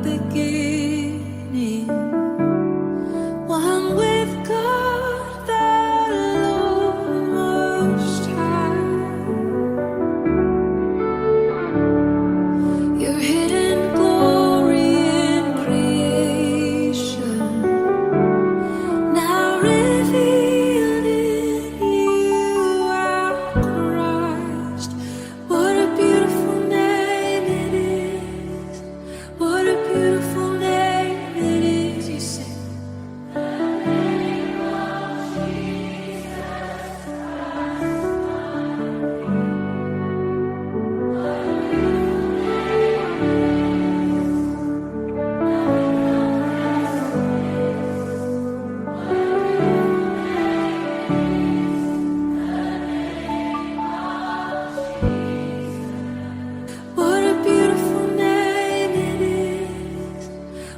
beginning, one with God the Lord Most High. Your hidden glory in creation, now revealed in you, our Christ. What a beautiful name it is. What a beautiful name it is. You say, what a beautiful name it is.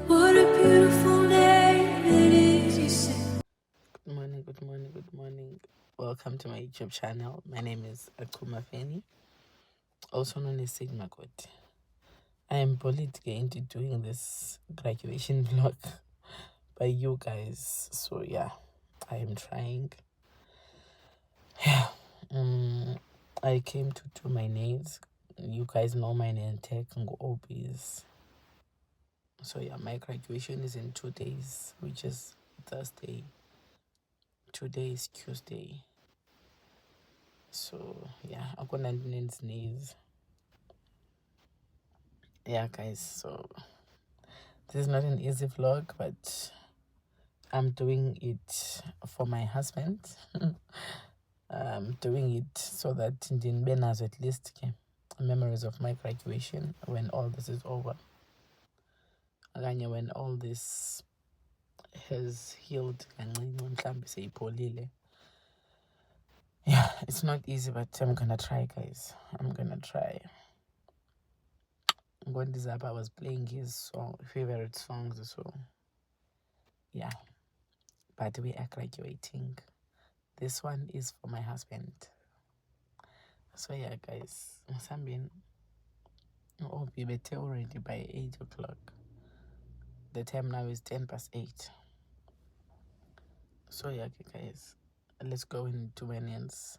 What a beautiful name it is. You say. Good morning, good morning, good morning. Welcome to my YouTube channel. My name is Akuma Feni, also known as Sigma God. I am bullied to get into doing this graduation vlog by you guys. So yeah, I am trying. Yeah. I came to do my nails. You guys know my nail tech and OBs. So yeah, my graduation is in 2 days, which is Thursday. Today is Tuesday. So yeah, I'm gonna need nails. Yeah guys, so this is not an easy vlog, but I'm doing it for my husband. I'm doing it so that in Benas at least memories of my graduation when all this is over. When all this has healed and yeah, it's not easy, but I'm gonna try, guys. I'm gonna try. I was playing his favorite songs, so yeah. But we are graduating. This one is for my husband. So yeah, guys, I'll be better already by 8 o'clock. The time now is 8:10. So yeah, guys, let's go into my nails.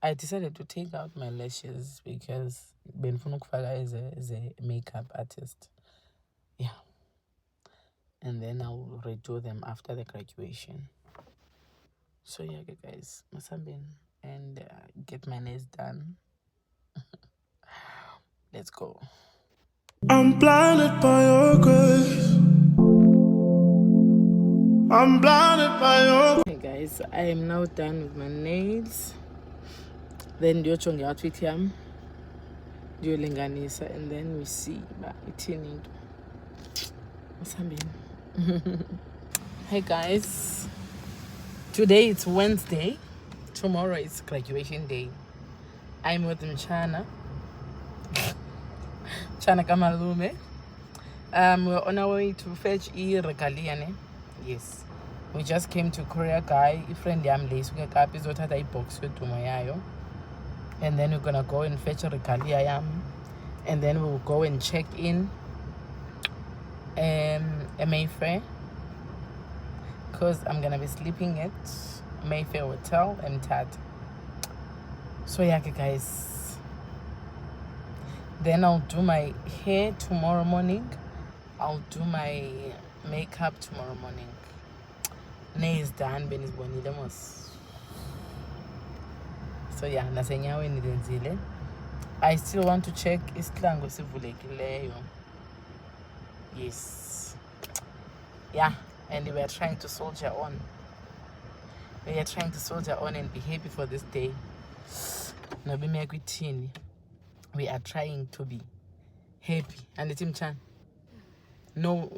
I decided to take out my lashes because Benfunukfaga is a makeup artist. Yeah. And then I'll redo them after the graduation. So yeah, guys, Masambin, and get my nails done. Let's go. I'm blinded by your grace. I'm blinded by your. Hey guys, I am now done with my nails. Then do your outfit yam, do linganisa, and then we see ithini. Masambin. Hey guys, today it's Wednesday. Tomorrow is graduation day. I'm with Mchana Kamalume. We're on our way to fetch regalia. Yes, we just came to Korea, guy. A friend yam lace we got episode a box with Tumayayo, and then we're gonna go and fetch a regalia yam, and then we'll go and check in a Mayfair, because I'm gonna be sleeping at Mayfair Hotel and Tad. So yeah, guys, then I'll do my hair tomorrow morning. I'll do my makeup tomorrow morning. Nails done, Ben is bonidemos. So yeah, nasenyaweni denzile. I still want to check isihlangu sivulekileyo. Yes. Yeah, and we are trying to soldier on. We are trying to soldier on and be happy for this day. We are trying to be happy. And it's Chan. No,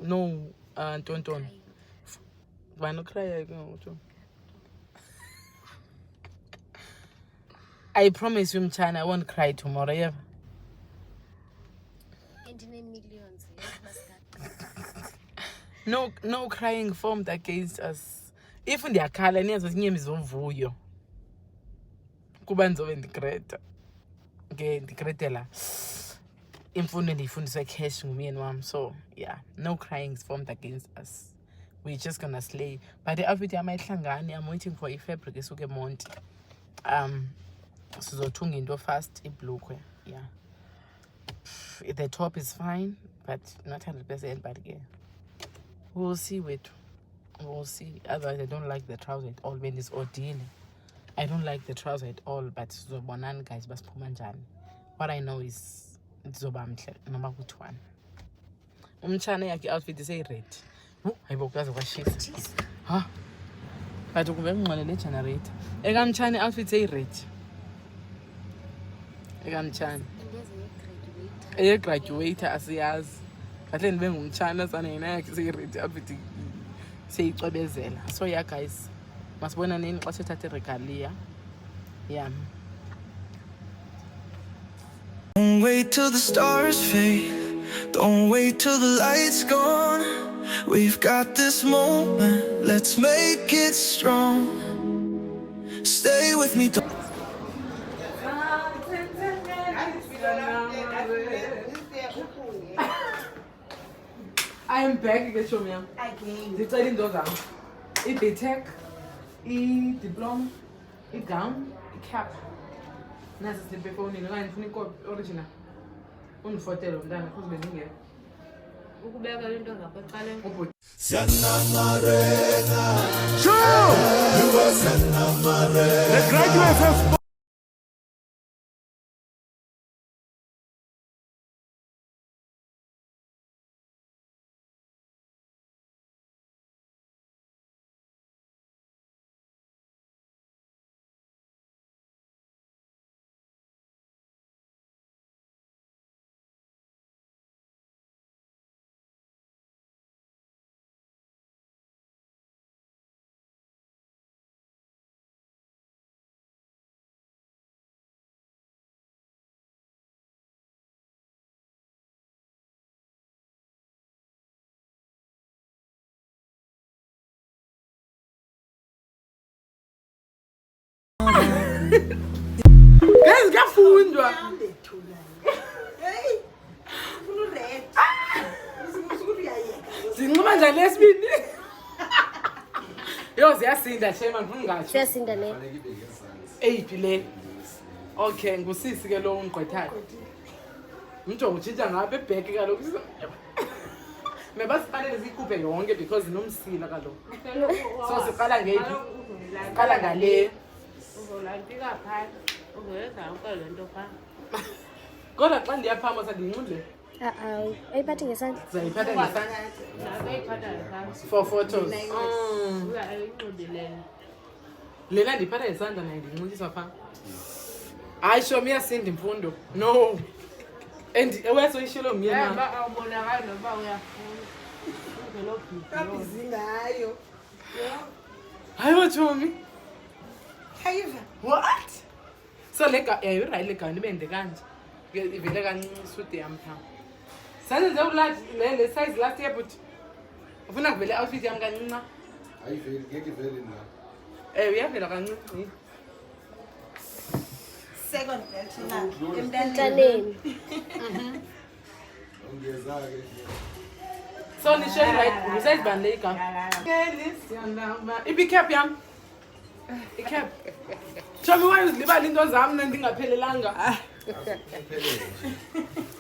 Tonton. Why not cry? I promise you, Chan, I won't cry tomorrow. Yeah? 29 millions. No crying formed against us. Even the akala needs was name is vuyo. Kubanzo and the creta. Okay, the cretella. imfundo ndiyifundiswe cash ngumyeni wam. So yeah, no crying is formed against us. We're just gonna slay. But the outfit yam ayihlangani. I'm waiting for i-fabric esuke eMonti. Sizothunga into fast ibhlukhwe. Yeah. The top is fine, but not 100%. But yeah, we'll see. We'll see. Otherwise, I don't like the trouser at all. When it's ordeal, I don't like the trouser at all. But zobonan guys, basiphuma njani. What I know is zoba mhle noma kuthi one. Umtshana yakhe outfit is red. Hayibo kwaze kwashisa. Ha. But ukube ngqolele generator. Ekamtshana outfit is red. Ekamtshana. Graduator asiyazi. Kahle nibe ngumtshana sana yena yakhe seyiready outfit seyicwebezela. So yeah guys, masibona nini xa sithathe regalia. Yeah. Don't wait till the stars fade. Don't wait till the lights gone. We've got this moment. Let's make it strong. Stay with me. I am back ke show me. Again. Ngicela into zami. I-BTech, i-diploma, i-gown, i-cap. Nasi siliphe efonini okanye ngifuna ikopi original. Undifotele mntana futhi bengingekho. Ukubeka into zakho eqaleni. The graduates have Guys, ngiyafundwa. Hey. Ufuna red. Usuku uyayeka. Zinquma njani lesibini? Yo ziyasinda shema ngingatsho. Siyasinda le. Eyiphi le? Okay, ngusisi ke lo ungqwethayo. Umntu utshintsha ngapha ebheki kaloku. Mebasifanele siyikhuphe yonke because inomsila kaloku. So siqala ngeyiphi? Siqala ngale. Uzolantika phansi. Uzoyenza yonke lento phansi. Kodwa xa ndiyaphama sandiyinxule. Ayiphathi ngesandla. Sizayiphatha ngesandla. Nakayiphatha phansi. For photos. Uya ayinxubilele. Lena ndiphatha ngesandla naye ndiyinxulisa phaa. Hayi show me yasinda imfundo. No. And wesoyishilo myena. Yaba awubonakala noba uyafuna. Uzelobhisi. Kabizi ngayo. Hayi watshomi. Hayiva. What? So lega you're right lega nibende kanje. Ivele kancinci suit yami pha. Sanenze ularge le size last year but ufuna kuvele outfit yami kancinci. Ayiveli ngeke vele na. Uyavela kancinci. Second belt na. Emntaneni. Ongeza ke. So ni show right usize band le igama. Ngelisiyandama. Ibicap yami. Icap. Show me why uzilibala into zami nendingaphelelanga.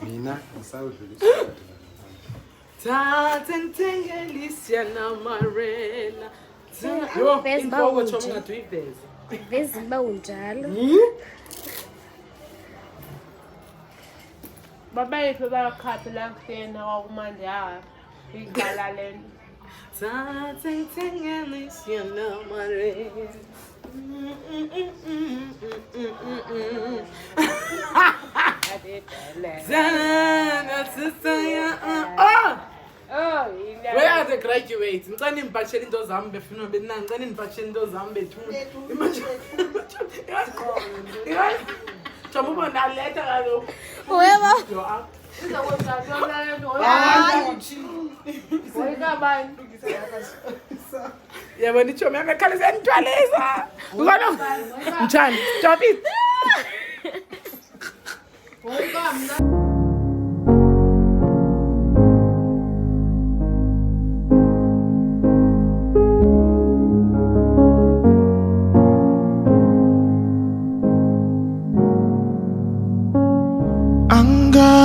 Mina ngisawudlulisa. Tathentengelisia namarena. Yo, Vez inhloko bawunje. chomi ngaduyiveza. Vezi uba unjalo. Babayethu bayakhaphi la kusena wakumanje hayi. Iqala lento. Tathentengelisia namarena. Zana sisaya. Oh, Where are the graduates? Ngicela nipakishele into zami befuna benani. Ngicela nipakishele into zami bethuna. Imagine. Chamu bona leta kaloku. Weba. Yo up. izokwenza ntona lento. Hayi. Oyikabani. Yabo nichomi yakakhalisa nithwalisa. Ngibona. Mthandi, stop it. Oyikabani.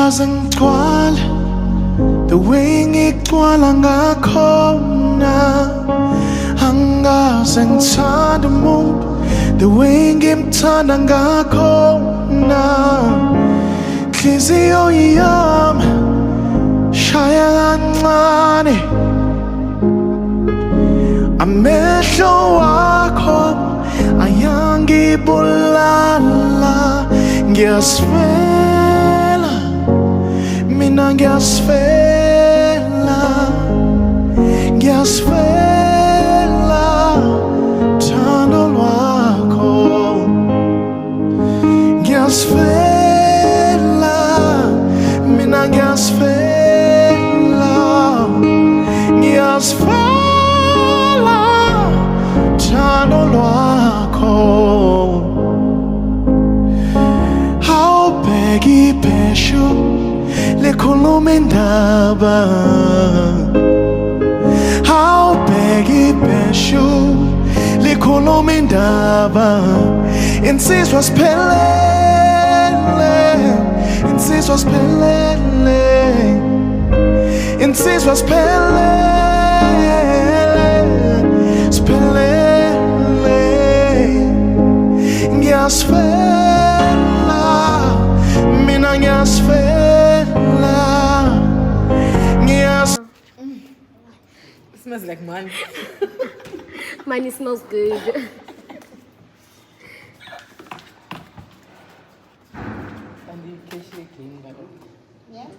Angaze ngigcwale the way ngigcwala ngakhona. Angaze ngithande umuntu the way ngimthanda ngakhona. Nhliziyo yami shaya kancane, amehlo wakho ayangibulala. Ngiyasifela, mina ngiyasifela, ngiyasifela thando lwakho. Ngiyasifela, mina ngiyasifela, ngiyasifela thando lwakho. Awubheka ibheshu likhuluma indaba, awubheka ibheshu likhuluma indaba. Insizwa siphelele, insizwa siphelele, insizwa siphelele, siphelele. Ngiyasifela, mina ngiyasifela, It smells like money. Money smells good. And you cash clean that. Yes.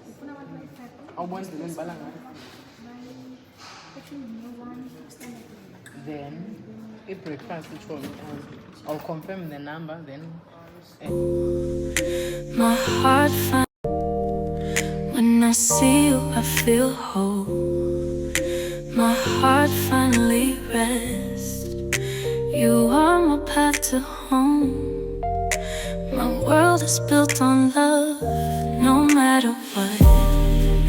I want to learn balanga. Then, if breakfast which one? I'll confirm the number then. My heart finds when I see you, I feel whole. My heart finally rests. You are my path to home. My world is built on love. No matter what,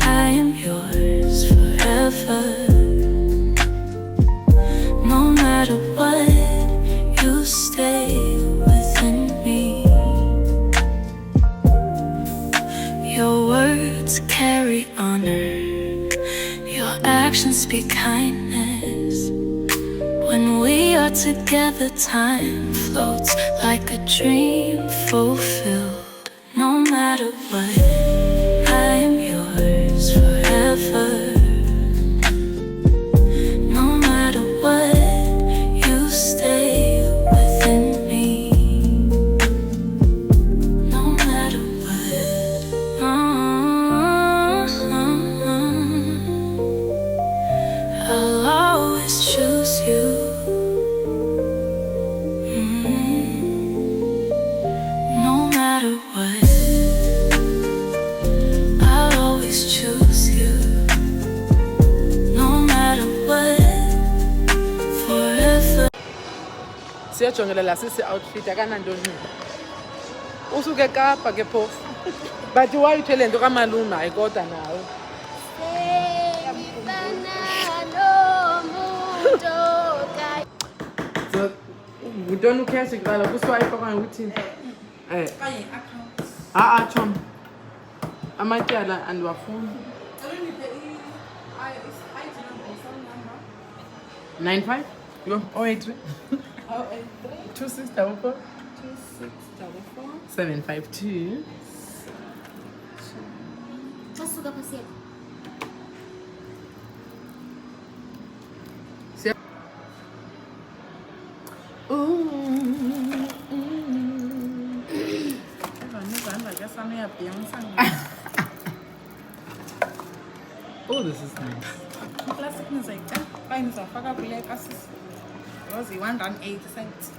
I am yours forever. No matter what, you stay within me. Your words carry honor, your actions speak kindness. When we are together, time floats like a dream fulfilled. No matter what, I am yours forever. No matter what, you stay within me. No matter what, I'll always choose you. No matter what, I'll always choose you. No matter what, forever. Siyajongelela sisi outfit akanantoni. Usuke Kapa ke phofu. But why uthele into kamalume ayikota nawe. So udona ucash kuqala kuswipe okanye uthini? Kanye account. Chom. Amatyala andiwafuni. 95? Yo, 083. 2644 752. Oh, this is nice. Classic music. Fine, so fuck up like us. Was it 108 cents?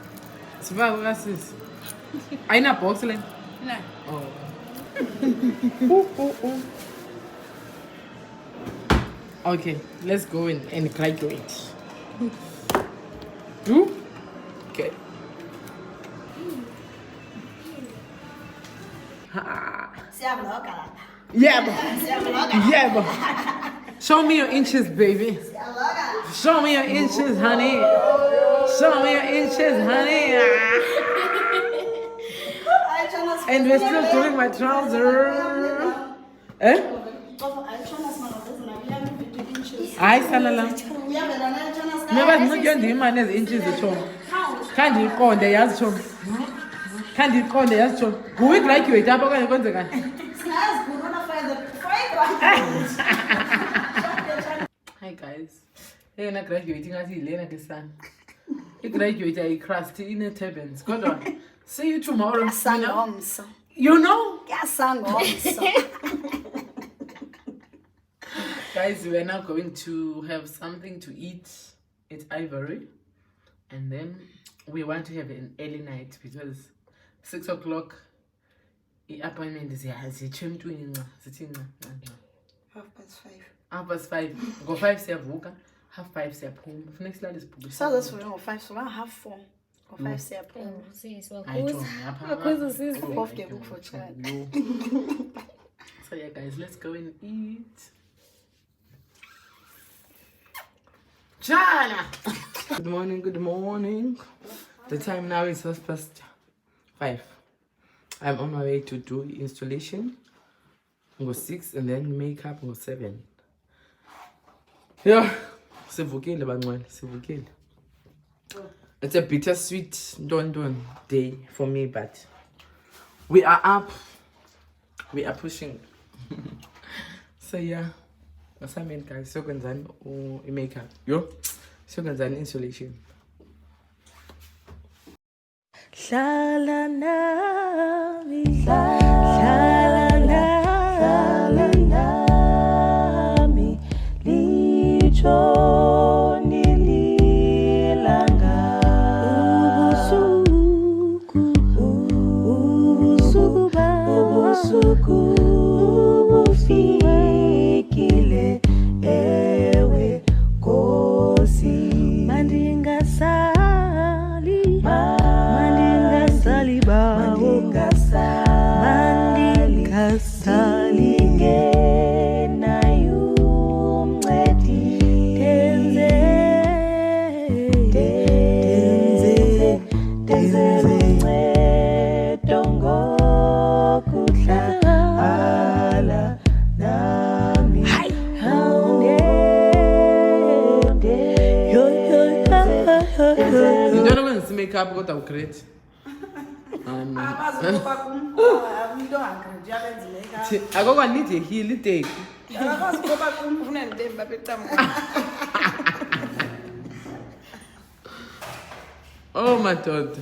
Sibaba kasis. Ayina box le. No. Oh. Okay, let's go and graduate. Okay. Yeah, show me your inches, baby. Show me your inches, honey. Show me your inches, honey. And we're still doing my trousers. Eh? Hayi sala la. Ngoba zinqike ndiyimane ezi-inches zitshomi. Kha ndiyiqonde yazi tshomi. Kha ndiyiqonde yazi tshomi. Nguwe igraduate apha okanye kwenzekani? Hi guys. Hey, na graduating ngathi yilena ke sana. I-graduate ayi-crust ine-turbans. Kodwa see you tomorrow. Sangomso. You know? Sangomso. Guys, we are now going to have something to eat at Ivory. And then we want to have an early night because 6 o'clock the appointment is here. Sithi nca. 5:30. Go 5 siyavuka. 5:30 siyaphuma. Funeka silale siphuma. So that's for 5, so 4:30. Go 5 siyaphuma. Off the book for chat. So yeah guys, let's go and eat. Jana! Good morning. The time now is 5:30. I'm on my way to do installation. Go 6 and then makeup go 7. Yeah, sivukile bangcwele, sivukile. It's a bittersweet don day for me, but we are up. We are pushing. So yeah. What's I mean, guys? So can makeup. Yo, so can installation. Hlala nami, hlala nami, litshoni lilanga. Ubusuku bufikile, ewe Nkosi. Mandingasali bawo, mandingasali ngenayo umncedi. Denze uncedo ngokuhlala nami. Ndiyona kwenza makeup kodwa ugrade. Akokho need a heel take. Oh my god.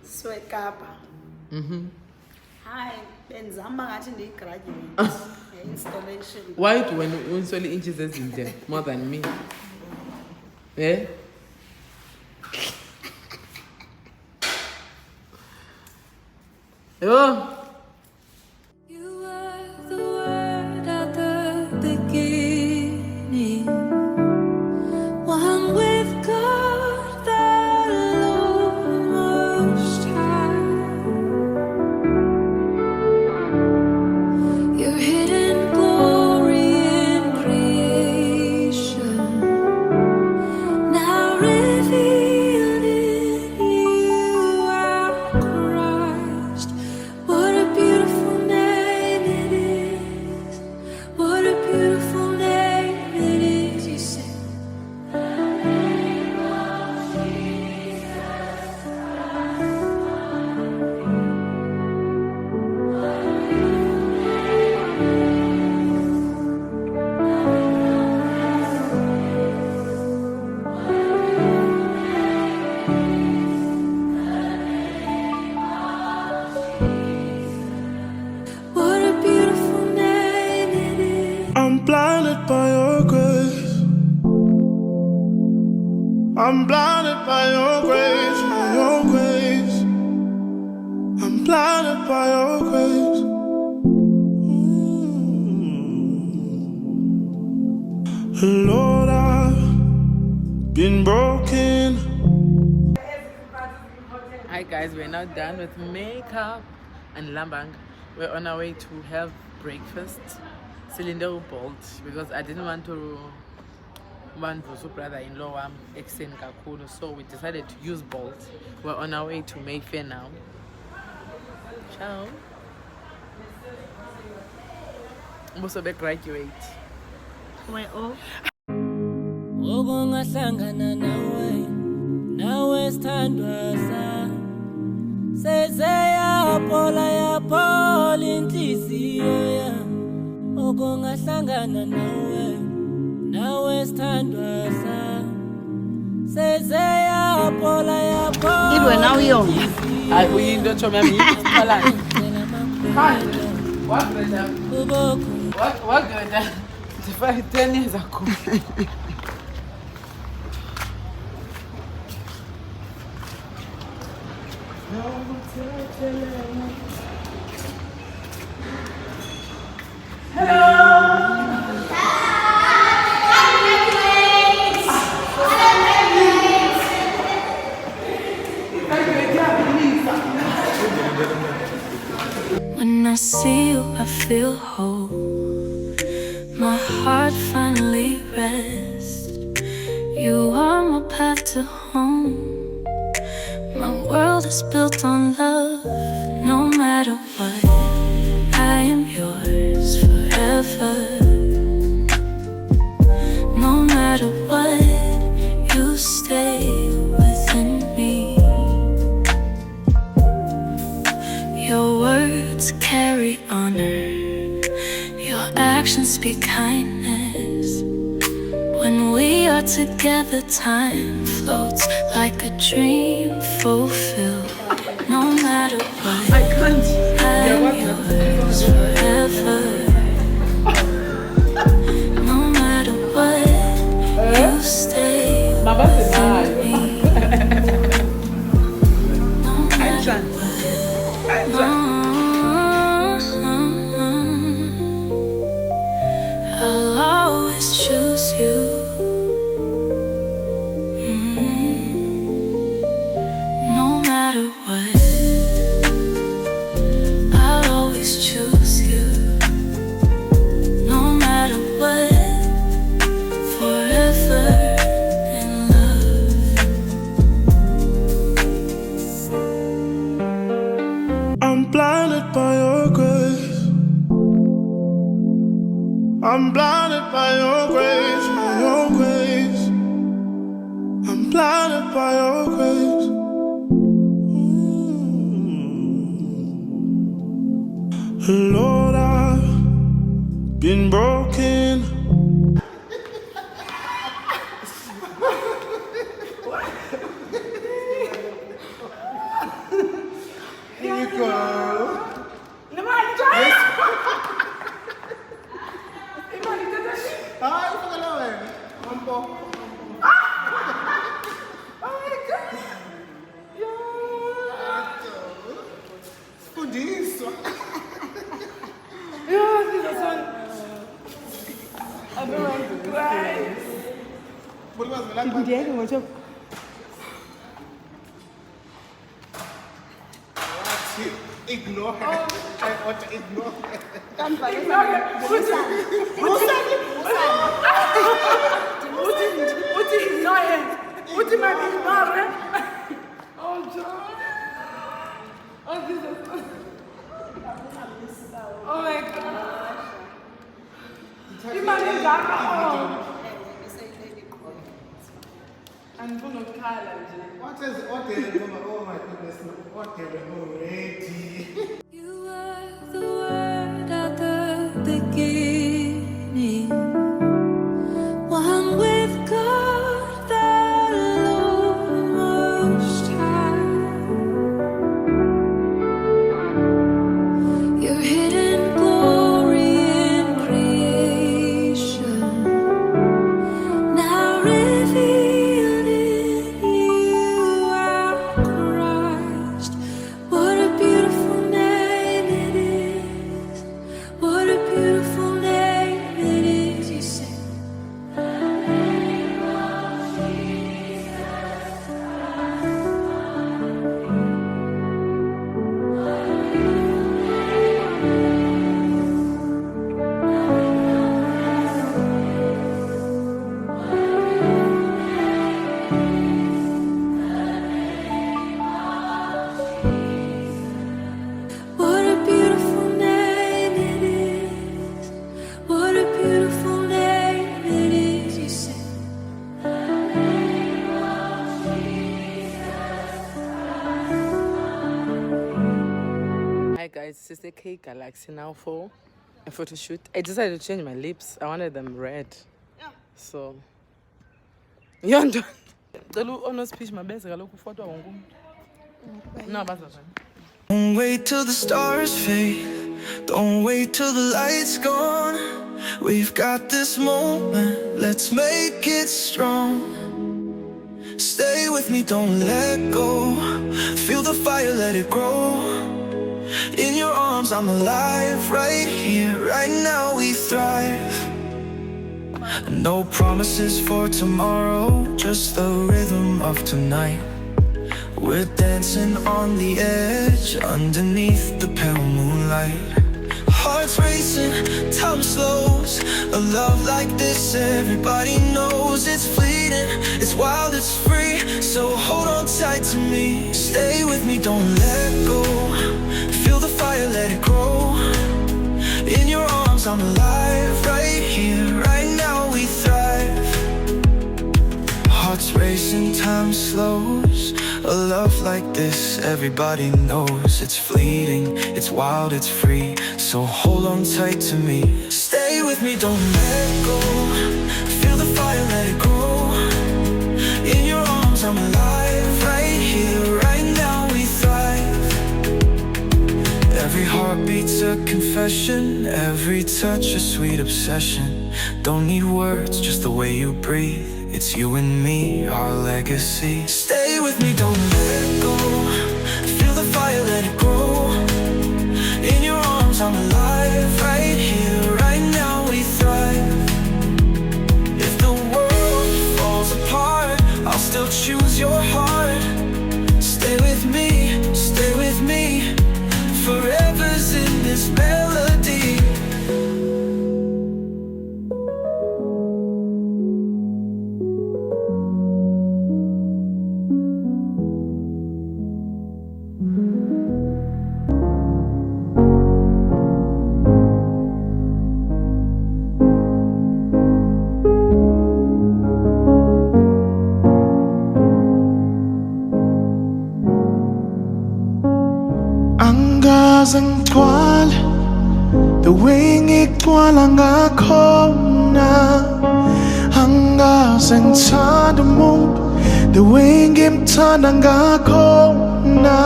Swekapa. Hi, benzama ngathi ndiyigraduate. Installation. Why do when you install inches ezinde more than me? Eh? Yo. You were the word at the beginning, one with God the Lord Most High. Your hidden glory in creation, now revealed in you, our Christ. What a beautiful name it is. What a beautiful name it is. You say, what a beautiful name it is. I'm blinded by your grace. I'm blinded by your grace, by your grace. I'm blinded by your grace. Lord, I've been broken. Hi guys, we're now done with makeup and lambang. We're on our way to have breakfast. Cylinder bolt because I didn't want to brother-in-law extend kakulu, so we decided to use bolt. We're on our way to Mayfair now. Ciao. Most of graduate. We're all. Okungahlangana nawe sithandwa sami sezeyapola inhliziyo yami okungahlangana nawe sithandwa sami sezeyapola Ibe now young. I we don't show me what good? 10 years ago. When I see you, I feel whole. My heart finally rests. You are my path to home. My world is built on love. No matter what, I am yours forever. No matter what, you stay within me. Your words carry honor. Your actions speak kindness. When we are together, time floats like a dream fulfilled. No matter what, I'm yours forever. No matter what, you stay with me. No matter what, I'll always choose you. No matter what, I'll always choose you. No matter what, forever in love. I'm blinded by your grace. I'm blinded by your grace, by your grace. I'm blinded by your grace. Lord, I've been broken. Ignore her. I want to ignore her. Oh my gosh. Imagine that. And full of color. What is oh my goodness, what are we already? You were the word at the beginning, one with God, the Lord Most High. Your hidden glory in creation, now revealed in you, our Christ. What a beautiful name. K Galaxy now for a photo shoot. I decided to change my lips. I wanted them red. Yeah. So Yondo. No speech my best photo. No, don't wait till the stars fade. Don't wait till the light's gone. We've got this moment. Let's make it strong. Stay with me, don't let go. Feel the fire, let it grow. In your arms, I'm alive. Right here, right now, we thrive. No promises for tomorrow, just the rhythm of tonight. We're dancing on the edge, underneath the pale moonlight. Hearts racing, time slows. A love like this, everybody knows it's fleeting, it's wild, it's free. So hold on tight to me. Stay with me, don't let go. Feel the fire, let it grow. In your arms, I'm alive. Right here, right now, we thrive. Hearts racing, time slows. A love like this, everybody knows it's fleeting, it's wild, it's free. So hold on tight to me. Stay with me, don't let go. Feel the fire, let it grow. In your arms, I'm alive. Right here, right now, we thrive. Every heartbeat's a confession, every touch a sweet obsession. Don't need words, just the way you breathe. It's you and me, our legacy. Stay with me, don't let go. Feel the fire, let it grow. In your arms, I'm alive. Right here, right now, we thrive. If the world falls apart, I'll still choose your heart. Stay with me, stay with me. Forever's in this melody. Angazangigcwala the way ngigcwala ngakhona. Angaze ngithanda umuntu the way ngimthanda ngakhona.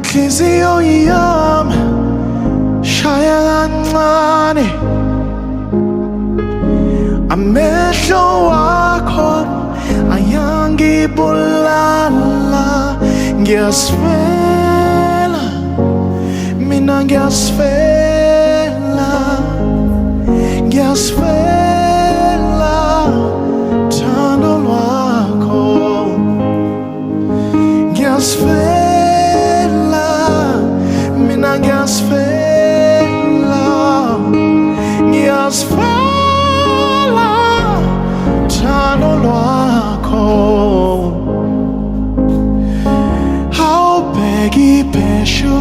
Nhliziyo yami shaya kancane, amehlo wakho ayangibulala. Ngiyasifela, mina ngiyasifela, ngiyasifela thando lwakho. Ngiyasifela, mina ngiyasifela, ngiyasifela thando lwakho. Awubheka ibheshu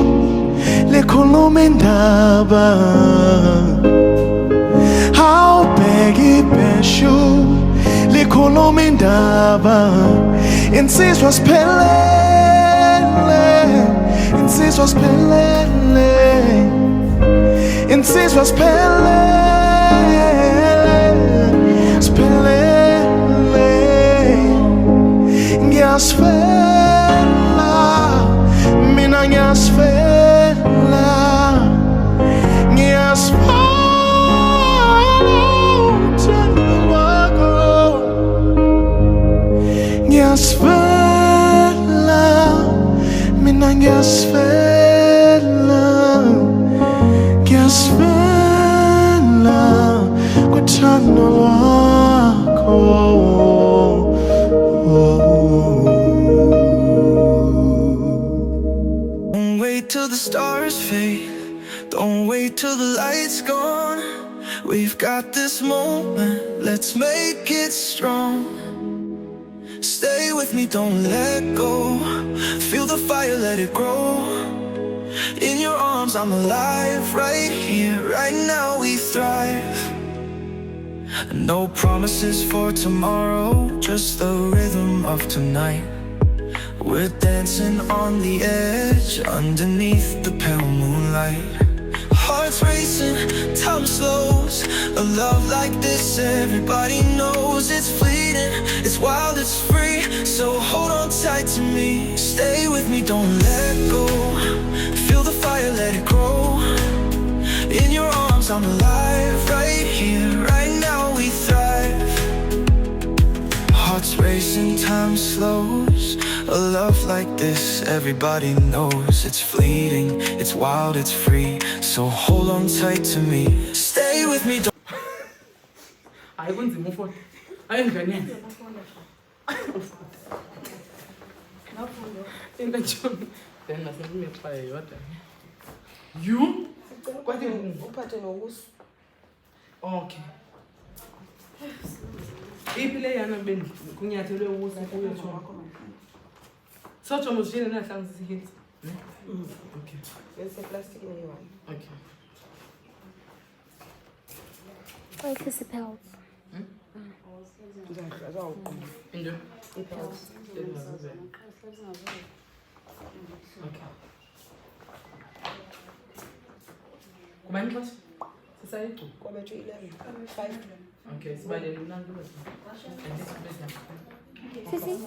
likhuluma indaba. Awubheka ibheshu likhuluma indaba. Insizwa siphelele, insizwa siphelele, insizwa siphelele, siphelele. Ngiyasifela, mina ngiyasifela, ngiyasifela uthando lwakho. Ngiyasifela, mina ngiyasifela, ngiyasifela kuthando lwakho. Don't wait till the stars fade. Don't wait till the light's gone. We've got this moment. Let's make it strong. Stay with me, don't let go. Feel the fire, let it grow. In your arms, I'm alive. Right here, right now, we thrive. No promises for tomorrow, just the rhythm of tonight. We're dancing on the edge underneath the pale moonlight. Hearts racing, time slows. A love like this, everybody knows it's fleeting, it's wild, it's free. So hold on tight to me, stay with me, don't let go. Feel the fire, let it grow. In your arms, I'm alive. Right here, right now, we thrive. Hearts racing, time slows. A love like this, everybody knows it's fleeting, it's wild, it's free. So hold on tight to me, stay with me, don't. I want to move on. I ain't gonna. In the job. Then I said, me play what? You? What do you okay. Iphile yana beni kunyathelwe ubusa kuyo choma. So choma usishile na hlanzi sihit. Okay. Bese plastic leyo. Okay. Wait, this is pills. Indo. Ipels. Okay. Kumani class? Society. Kobe 11. 5. Okay, so by the lunch. And this business. See, see?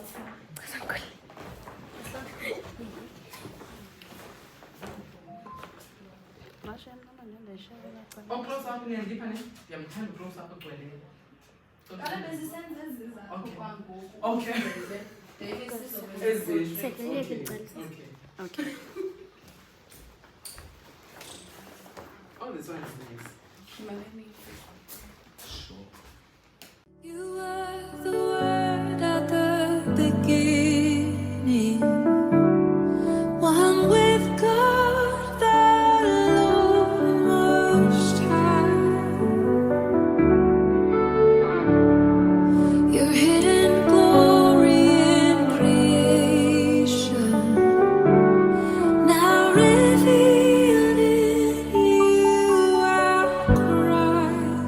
Oh, close up in the deep end. Yeah, I'm trying to close up a okay. Okay. Oh, this one is nice. You were the word at the beginning, one with God, the Lord Most High. Your hidden glory in creation, now revealed in you, our Christ.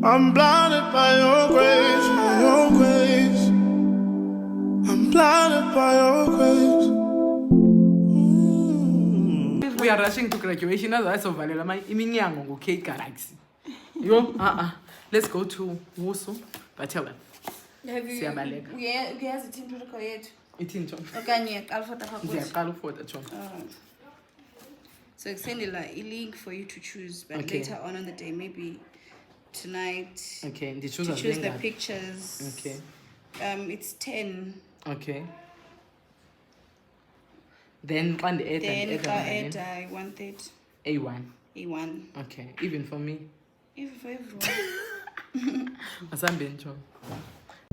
I'm blinded by your grace, by your grace. I'm blinded by your grace. We are rushing to graduation. Otherwise, of Valera, my iminyango go cake galaxy. Yo, let's go to Wusu. But tell them. Have you? Yes, it's in protocol yet. It's in John. Okay, I'll photo. Yeah, I'll photo John. So extend a link for you to choose, but later on the day, maybe tonight. Okay, to choose the pictures. Okay. It's 10. Okay. Then on the add I want it. A1. A1. Okay. Even for me. Even for everyone.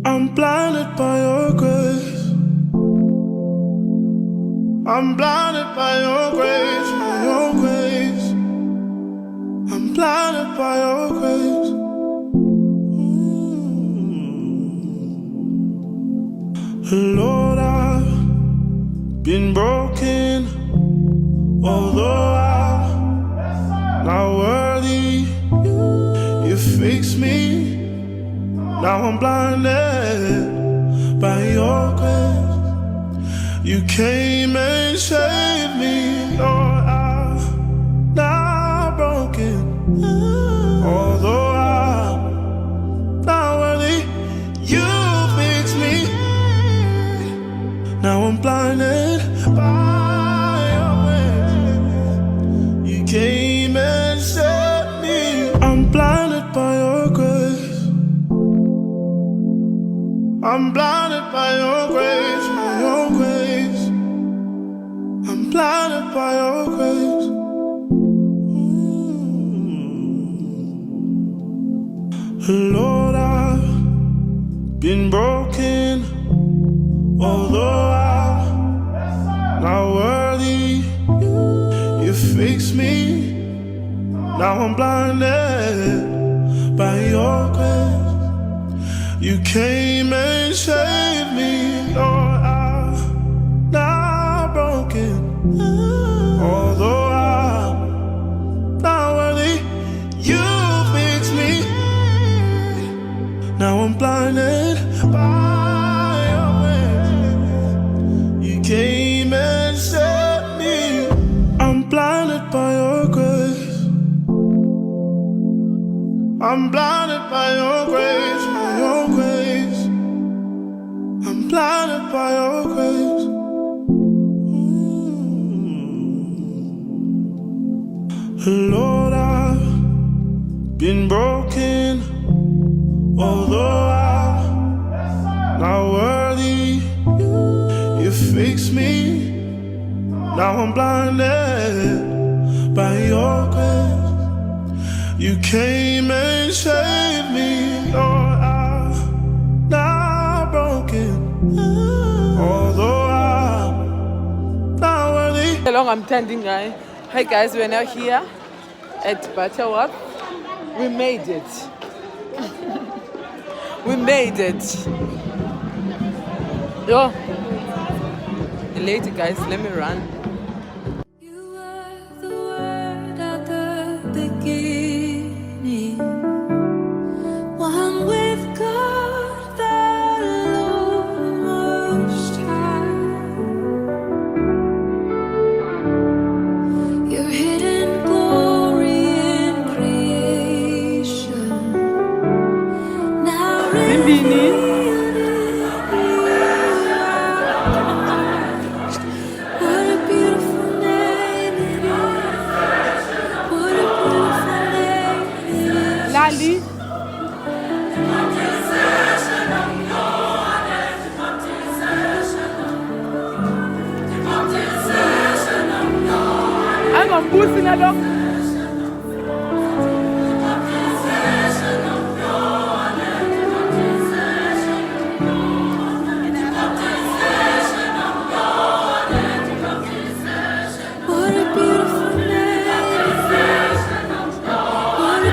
I'm blinded by your grace. I'm blinded by your grace, by your grace. I'm blinded by your grace. Lord, I've been broken, although I'm not worthy. You fix me, now I'm blinded by your grace. You came and saved me, Lord, I'm not broken, although I'm not worthy. You fix me, now I'm blinded by your grace. You came and saved me. I'm blinded by your grace. I'm blinded by your grace, by your grace. I'm blinded by your grace. Lord, I've been broken, although I'm not worthy. You fix me, now I'm blinded by your grace. You came and saved me, Lord, I'm not broken, although I'm not worthy. You fix me, now I'm blinded by your grace. You came and saved me. I'm blinded by your grace. I'm blinded by your grace, by your grace. I'm blinded by your grace. Lord, I've been broken, although I'm not worthy. You fix me, now I'm blinded by your grace. You came and saved me, Lord, I'm not broken, although I'm not worthy. Hello, I'm standing guy. Hi guys, we're now here at Butterworth. We made it. We made it. Yo, later guys, let me run. You were the word at the beginning, one with God, the Lord Most High. Your hidden glory in creation, now revealed in you are Christ. What a beautiful name it is. What a beautiful name it is. Lali. I'm a pussy na dog. What a beautiful name it is. What a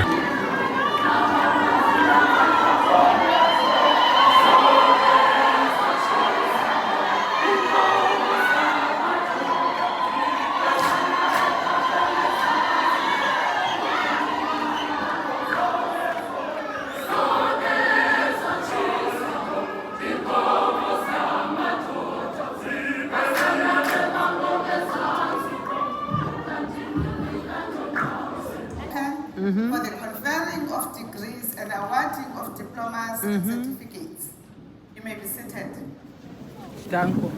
and awarding of diplomas and certificates. You may be seated. Danko.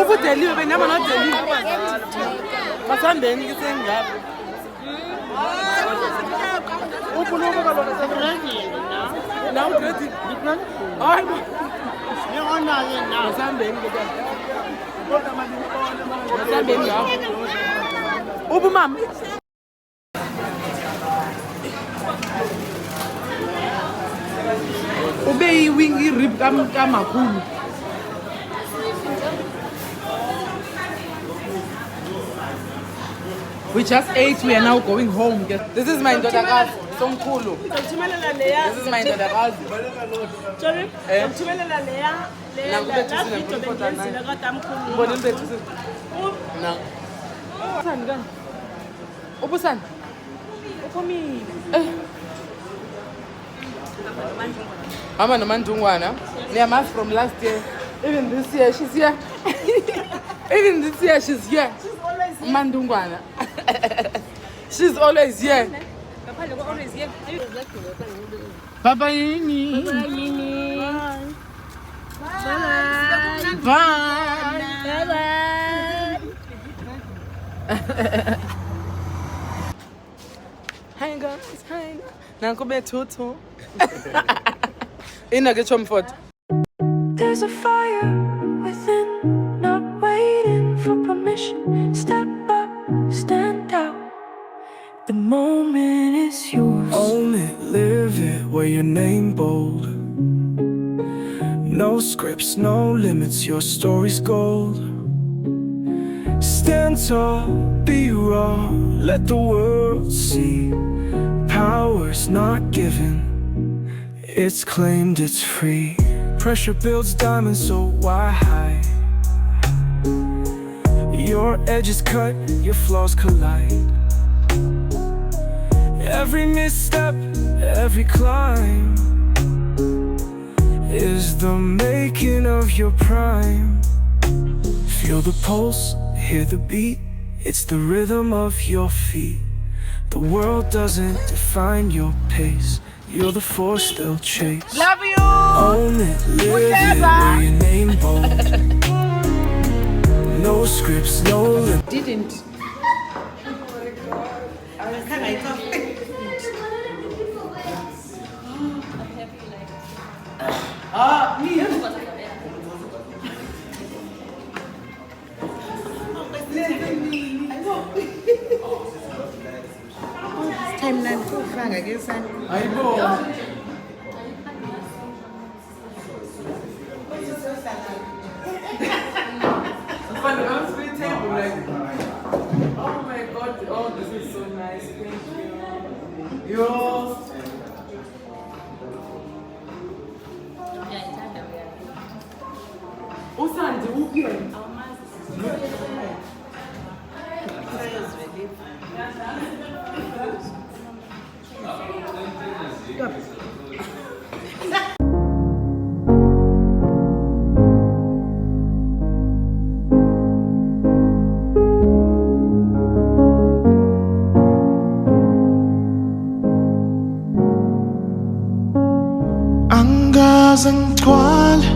Ubudeliwe benyama nodeliwe. Masambeni kisengapha. Ubunuko balona sebrandini na. Na ugredi diplan. Hayi. Ngiyona yena. Masambeni ke. Masambeni lapho. Ubumama. Ube iwingi rib kamakhulu. We just ate, we are now going home. This is my daughter Kazi, Somkhulu. This is my daughter Kazi. Sorry? Ubusan. Mama Namandungwana. Near mass from last year. Even this year, she's here. Even this year, she's here. Mandungwana. She's always here. Baba Yini. Bye. Bye. Bye. Hi guys, hi. Nanko betutu. Ina get comfort. There's a fire within, not waiting for permission. Step up, stand out. The moment is yours. Own it, live it, wear your name bold. No scripts, no limits, your story's gold. Stand tall, be raw, let the world see. Power's not given, it's claimed, it's free. Pressure builds diamonds, so why hide? Your edges cut, your flaws collide. Every misstep, every climb is the making of your prime. Feel the pulse, hear the beat, it's the rhythm of your feet. The world doesn't define your pace, you're the force they'll chase. Love you! Own it, live it, wear your name bold. No scripts, no limits. Didn't. Time nan kufanga kesani. Ayibo. Oh my God! Oh, this is so nice. Thank you. Yo. Usandi uphi? Angazangigcwala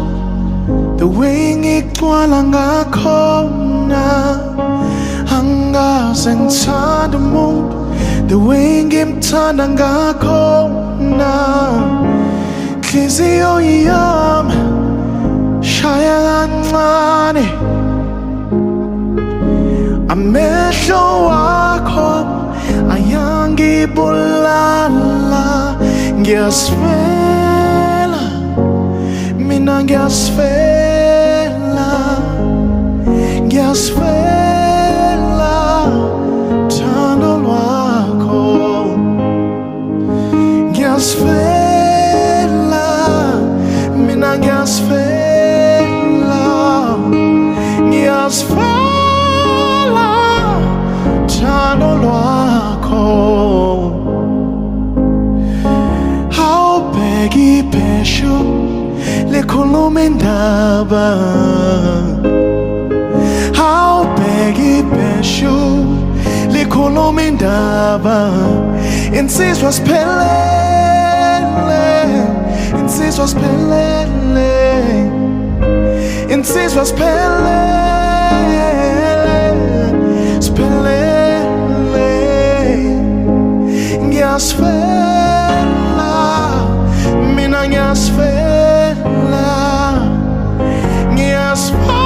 the way ngigcwala ngakhona. Angaze ngithanda umuntu the way ngimthanda ngakhona. Nhliziyo yami shaya kancane, amehlo wakho ayangibulala. Ngiyasifela, mina ngiyasifela, ngiyasifela thando lwakho. Ngiyasifela, mina ngiyasifela, ngiyasifela thando lwakho. indaba awubheke ibheshu likhuluma indaba insizwa siphelele insizwa siphelele insizwa siphelele siphelele ngiyasifela mina ngiyasifela ngiyasifela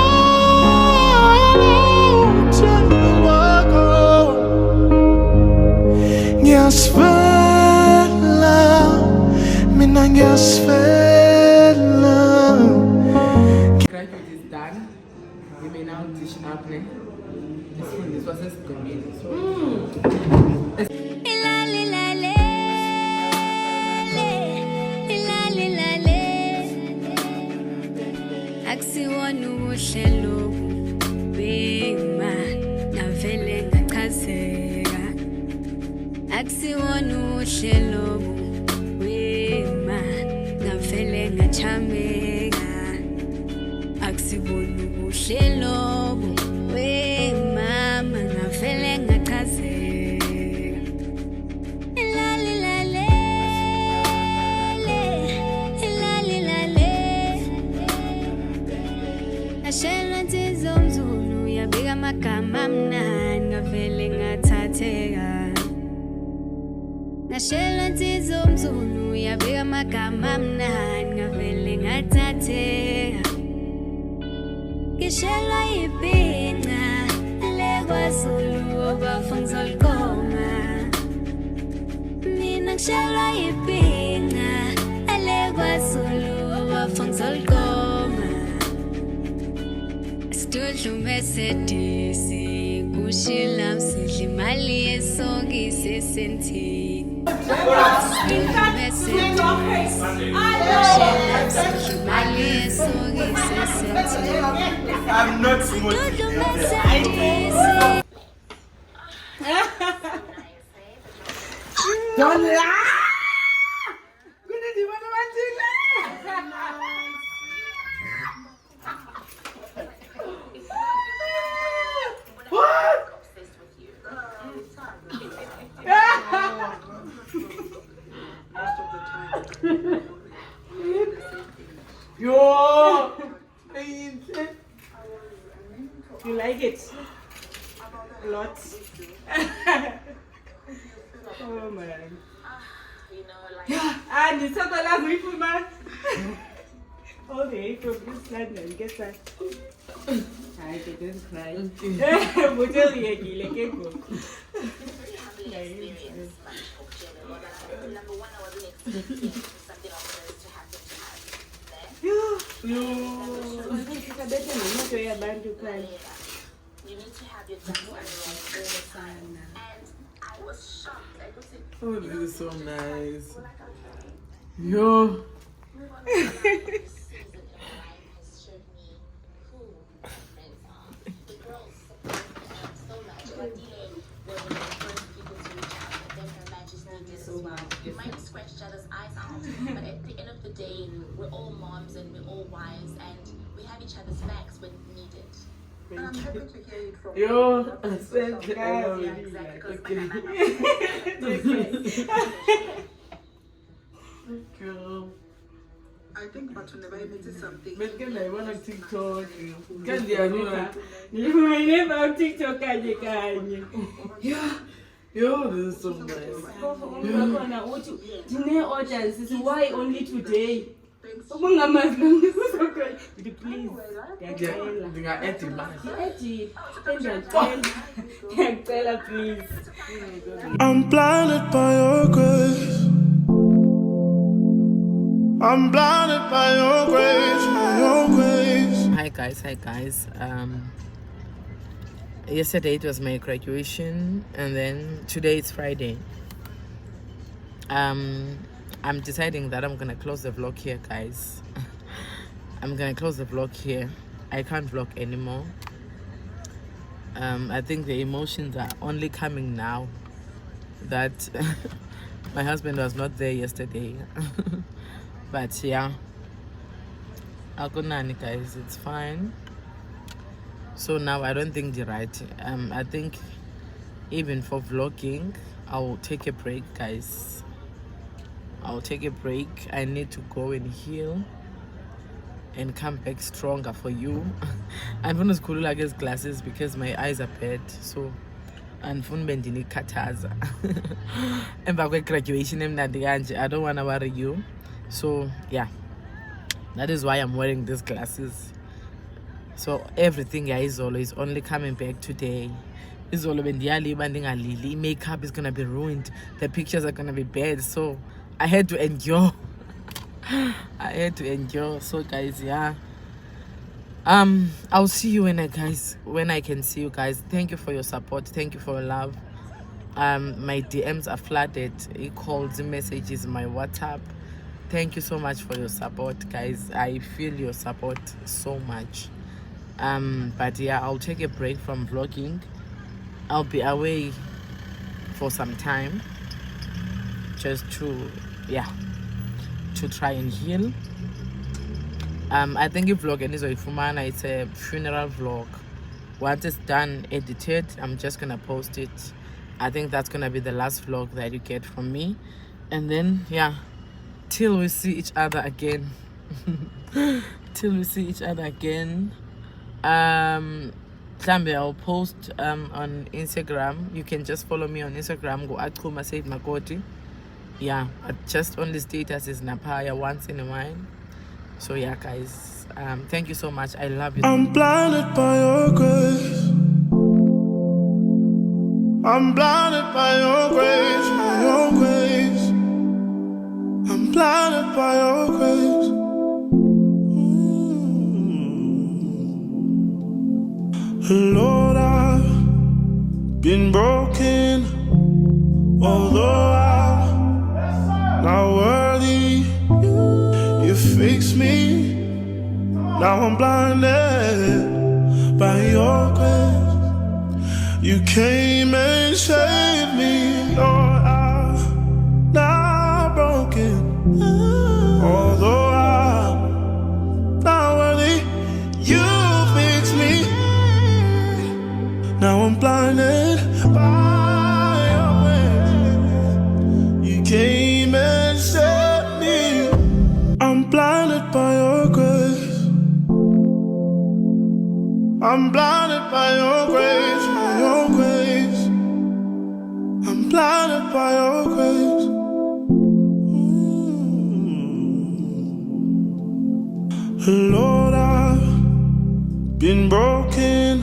uthando lwakho ngiyasifela mina ngiyasifela. Graduate is done. We may now dish up ne. This was a screen. Akusiwona uhlelo bema navele ngachazeka akusiwona uhlelo bema navele ngachameka akusiwona uhlelo bema navele ngachazeka Ashela ntizomzulu yabika amagama amnandi ngavele ngathatheka Nashela ntizomzulu yabika amagama amnandi ngavele ngathatheka Ngishelwa ibhinca leKwaZulu obafa ngizolukoma Mina ngishelwa ibhinca leKwaZulu obafa ngizolukoma Sidudlume sedisi kushila msidla imali yesokisi esentini Sidudlume sedisi kushila msidla imali yesokisi esentini I'm not Sidudlume sedisi Don't laugh! Yo! You like it? A lot? Oh man. And it's not allowed me for man. Okay, from this London, guess that. I didn't cry. But tell me, like a go. You need to have your dance all the time. And I was shocked. I could see. Oh, this is so nice. Yo. You might scratch each other's eyes out, but at the end of the day, we're all moms and we're all wives, and we have each other's backs when needed. And I'm happy to hear it from Yo, you. I said that. Yeah, exactly. Girl. I think but whenever I meet something. But can I want on TikTok? Can they are you may never on TikTok, can you? Yeah. Yo, this is so nice. Why only today? Please. I'm blinded by your grace. I'm blinded by your grace, by your grace. Hi guys. Yesterday it was my graduation, and then today it's Friday. I'm deciding that I'm gonna close the vlog here, guys. I'm gonna close the vlog here. I can't vlog anymore. I think the emotions are only coming now that my husband was not there yesterday. But yeah, Akunani, guys, it's fine. So now I don't think you're right. I think even for vlogging, I'll take a break, guys. I'll take a break. I need to go and heal and come back stronger for you. I'm gonna school like his glasses because my eyes are bad. So and phone bending kataza. And back graduation, I don't wanna worry you. So yeah, that is why I'm wearing these glasses. So everything is always only coming back today. Is all when the makeup is gonna be ruined. The pictures are gonna be bad. So I had to endure. I had to endure. So guys, yeah. I'll see you when I can see you guys. Thank you for your support. Thank you for your love. My DMs are flooded. Calls, messages, my WhatsApp. Thank you so much for your support, guys. I feel your support so much. But yeah, I'll take a break from vlogging. I'll be away for some time just to try and heal. I think if vlog and it's a funeral vlog. Once it's done, edited, I'm just gonna post it. I think that's gonna be the last vlog that you get from me. And then yeah, till we see each other again. Till we see each other again. I'll post on Instagram. You can just follow me on Instagram. Go at Kuma Said Makoti. Yeah, but just on the status is Napaya once in a while. So yeah, guys, thank you so much. I love you. I'm blinded by your grace. I'm blinded by your grace, by your grace. I'm blinded by your grace. Lord, I've been broken, although I'm not worthy. You fix me, now I'm blinded by your grace. You came and saved me, Lord, I'm not broken, although I'm not worthy. You fix me. Now I'm blinded by your ways. You came and set me. I'm blinded by your grace. I'm blinded by your grace, by your grace. I'm blinded by your grace. Lord, I've been broken,